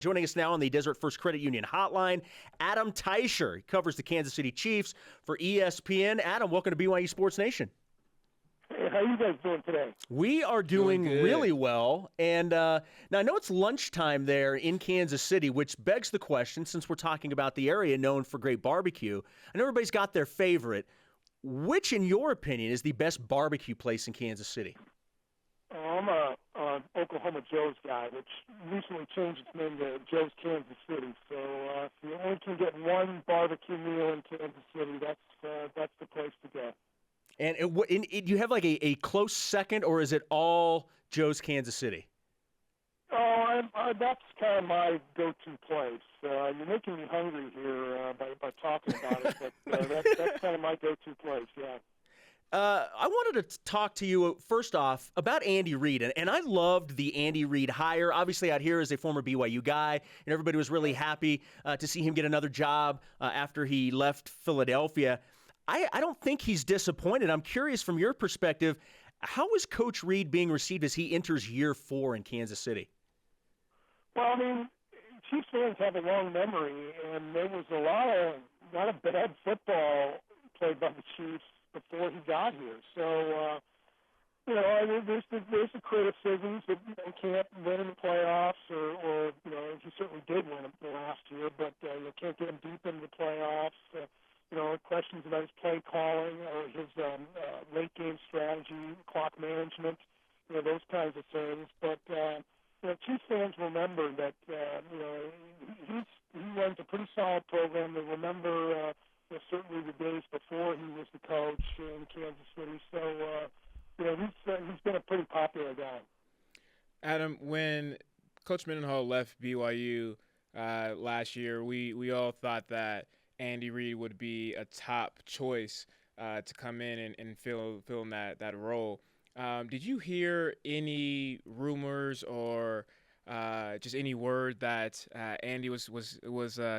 Joining us now on the Desert First Credit Union hotline, Adam Teicher. He covers the Kansas City Chiefs for ESPN. Adam, welcome to BYU Sports Nation. Hey, how are you guys doing today? We are doing really well. And now I know it's lunchtime there in Kansas City, which begs the question, since we're talking about the area known for great barbecue, I know everybody's got their favorite. Which, in your opinion, is the best barbecue place in Kansas City? I'm a Oklahoma Joe's guy, which recently changed its name to Joe's Kansas City. So if you only can get one barbecue meal in Kansas City, that's the place to go. And do you have like a close second, or is it all Joe's Kansas City? Oh, that's kind of my go-to place. You're making me hungry here by talking about it, but that's kind of my go-to place, yeah. I wanted to talk to you, first off, about Andy Reid, and I loved the Andy Reid hire. Obviously, out here as a former BYU guy, and everybody was really happy to see him get another job after he left Philadelphia. I don't think he's disappointed. I'm curious, from your perspective, how is Coach Reid being received as he enters year 4 in Kansas City? Well, I mean, Chiefs fans have a long memory, and there was a lot of bad football played by the Chiefs before he got here. So, there's the criticisms that he can't win in the playoffs, or he certainly did win it last year, but you can't get him deep into the playoffs. Questions about his play calling or his late game strategy, clock management, those kinds of things. But Chiefs fans remember that he runs a pretty solid program. They remember certainly the days before he was the coach in Kansas City. So he's been a pretty popular guy. Adam, when Coach Mendenhall left BYU last year, we all thought that Andy Reid would be a top choice to come in and fill in that role. Did you hear any rumors or just any word that Andy was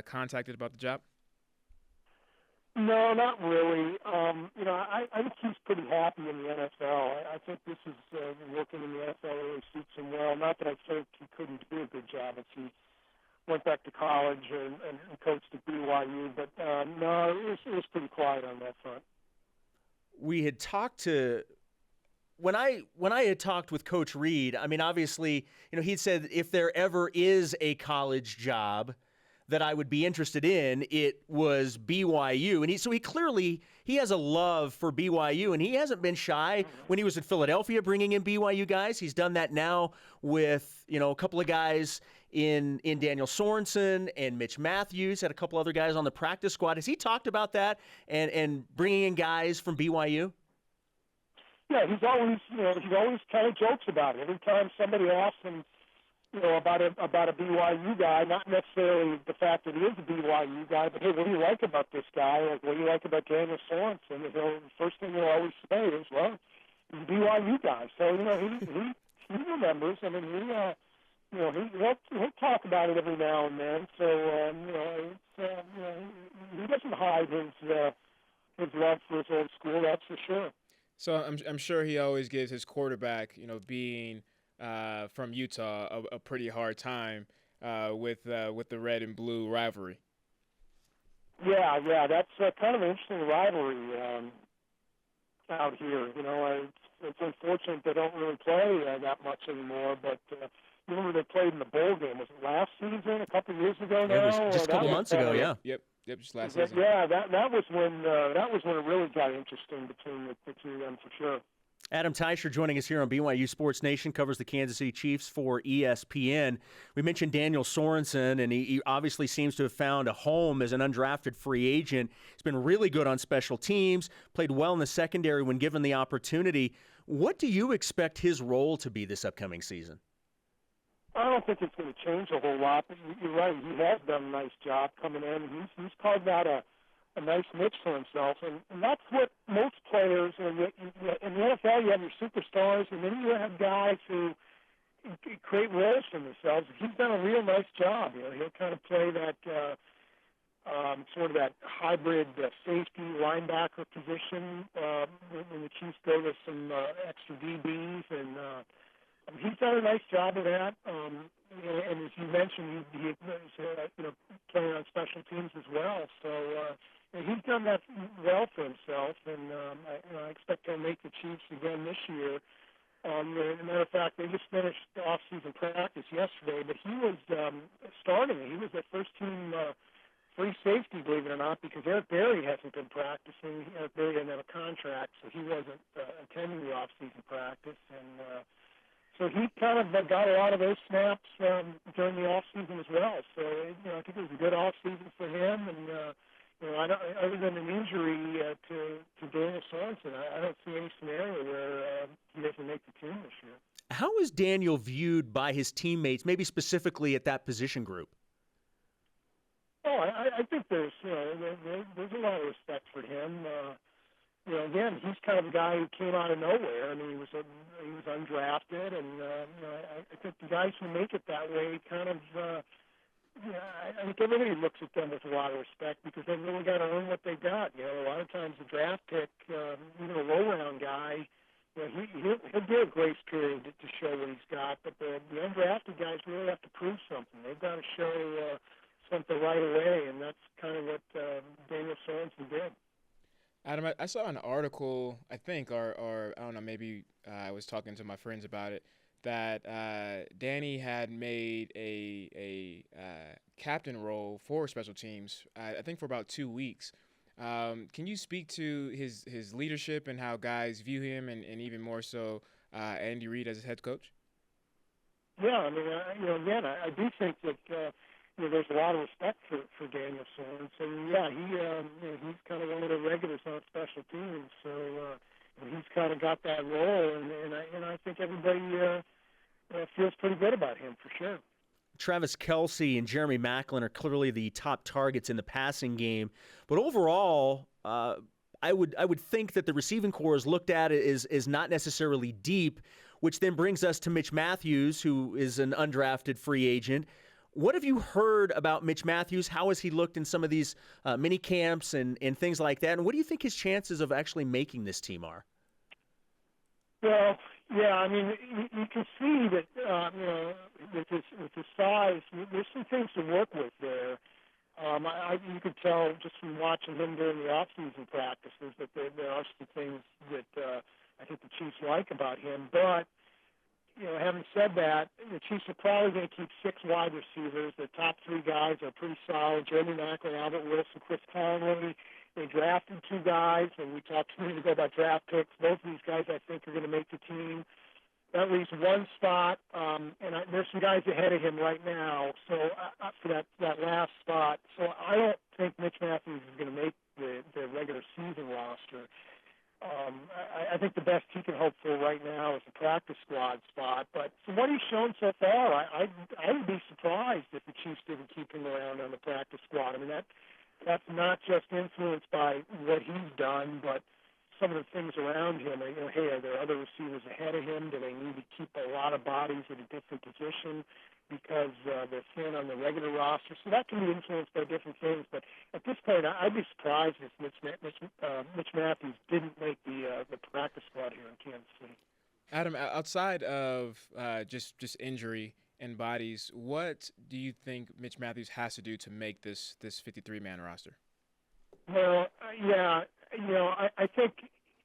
contacted about the job? No, not really. I think he's pretty happy in the NFL. I think this is working in the NFL really suits him well. Not that I think he couldn't do a good job if he went back to college and coached at BYU, but no, it was pretty quiet on that front. We had talked to when I had talked with Coach Reid. I mean, obviously, he'd said if there ever is a college job that I would be interested in, it was BYU. And he clearly has a love for BYU, and he hasn't been shy when he was in Philadelphia bringing in BYU guys. He's done that now with, a couple of guys in Daniel Sorensen and Mitch Matthews, had a couple other guys on the practice squad. Has he talked about that and bringing in guys from BYU? Yeah, he's always kind of jokes about it. Every time somebody asks him, about a BYU guy, not necessarily the fact that he is a BYU guy, but hey, what do you like about this guy? Like, what do you like about Daniel Sorensen? The first thing he'll always say is, well, he's a BYU guy. So he remembers. I mean, he'll talk about it every now and then. So he doesn't hide his love for his old school. That's for sure. So I'm sure he always gives his quarterback, being from Utah, a pretty hard time with the red and blue rivalry. Yeah, that's kind of an interesting rivalry out here. It's unfortunate they don't really play that much anymore. But remember they played in the bowl game? Was it last season? A couple of years ago now? It was just a couple months ago. Yeah. Yep. Just last season. Yeah, that was when it really got interesting between the two of them for sure. Adam Teicher joining us here on BYU Sports Nation, covers the Kansas City Chiefs for ESPN. We mentioned Daniel Sorensen, and he obviously seems to have found a home as an undrafted free agent. He's been really good on special teams, played well in the secondary when given the opportunity. What do you expect his role to be this upcoming season? I don't think it's going to change a whole lot, but you're right. He has done a nice job coming in. He's carved out a nice niche for himself, and that's what most players in the NFL, you have your superstars, and then you have guys who create roles for themselves. He's done a real nice job. He'll kind of play that sort of that hybrid safety linebacker position when the Chiefs go with some extra DBs, and He's done a nice job of that. And as you mentioned, he was playing on special teams as well. So he's done that well for himself, and I expect he'll make the Chiefs again this year. As a matter of fact, they just finished the off-season practice yesterday, but he was starting. He was their first-team free safety, believe it or not, because Eric Berry hasn't been practicing. Eric Berry didn't have a contract, so he wasn't attending the off-season practice. And so he kind of got a lot of those snaps during the off-season as well. So, I think it was a good off-season for him. And, other than an injury to Daniel Sorensen, I don't see any scenario where he doesn't make the team this year. How is Daniel viewed by his teammates, maybe specifically at that position group? Oh, I think there's a lot of respect for him. Again, he's kind of a guy who came out of nowhere. I mean, he was undrafted, and I think the guys who make it that way kind of. I think everybody looks at them with a lot of respect because they've really got to earn what they got. A lot of times the draft pick, even a low-round guy, he'll get a grace period to show what he's got. But the undrafted guys really have to prove something. They've got to show something right away, and that's kind of what Daniel Sorensen did. Adam, I saw an article, I think, or I don't know, maybe I was talking to my friends about it, that Danny had made a captain role for special teams, I think for about 2 weeks. Can you speak to his leadership and how guys view him, and even more so Andy Reid as his head coach? Yeah, I mean, again, I do think that there's a lot of respect for Daniel Sorensen. Yeah, he's kind of one of the regulars on special teams, so he's kind of got that role, and I think everybody feels pretty good about him for sure. Travis Kelce and Jeremy Maclin are clearly the top targets in the passing game, but overall, I would think that the receiving corps is looked at is not necessarily deep, which then brings us to Mitch Matthews, who is an undrafted free agent. What have you heard about Mitch Matthews? How has he looked in some of these mini camps and things like that? And what do you think his chances of actually making this team are? Well, yeah, I mean, you can see that with his size, there's some things to work with there. You could tell just from watching him during the off-season practices that there are some things that I think the Chiefs like about him. But having said that, the Chiefs are probably going to keep 6 wide receivers. The top 3 guys are pretty solid: Jeremy Maclin, Albert Wilson, Chris Conley. They drafted 2 guys, and we talked a minute ago about draft picks. Both of these guys, I think, are going to make the team. That leaves 1 spot, and there's some guys ahead of him right now. So for that last spot, so I don't think Mitch Matthews is going to make the regular season roster. I think the best he can hope for right now is a practice squad spot. But from what he's shown so far, I would be surprised if the Chiefs didn't keep him around on the practice squad. I mean, that's not just influenced by what he's done, but some of the things around him. Hey, are there other receivers ahead of him? Do they need to keep a lot of bodies at a different position because they're thin on the regular roster? So that can be influenced by different things. But at this point, I'd be surprised if Mitch Matthews didn't make the practice squad here in Kansas City. Adam, outside of just injury and bodies, what do you think Mitch Matthews has to do to make this 53-man roster? Well, yeah, I think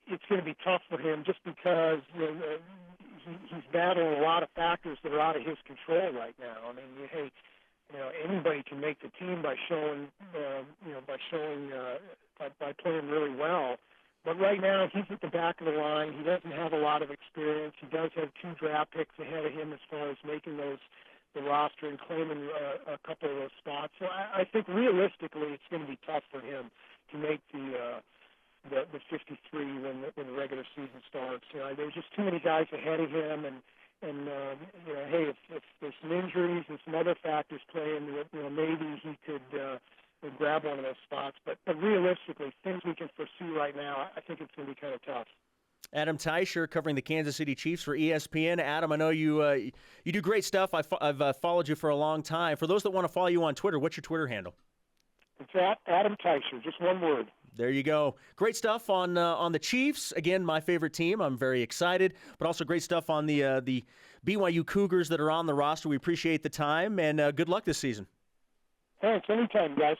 it's going to be tough for him just because he's battling a lot of factors that are out of his control right now. I mean, anybody can make the team by playing really well. But right now, he's at the back of the line. He doesn't have a lot of experience. He does have 2 draft picks ahead of him as far as making the roster and claiming a couple of those spots. So I think realistically, it's going to be tough for him to make the 53 when the regular season starts. There's just too many guys ahead of him, and hey, if there's some injuries and some other factors playing, maybe he could grab one of those spots. But realistically, things we can foresee right now, I think it's going to be kind of tough. Adam Teicher covering the Kansas City Chiefs for ESPN. Adam, I know you do great stuff. I've followed you for a long time. For those that want to follow you on Twitter, what's your Twitter handle? It's at Adam Teicher, just one word. There you go. Great stuff on the Chiefs. Again, my favorite team. I'm very excited, but also great stuff on the BYU Cougars that are on the roster. We appreciate the time, and good luck this season. Thanks. Anytime, guys.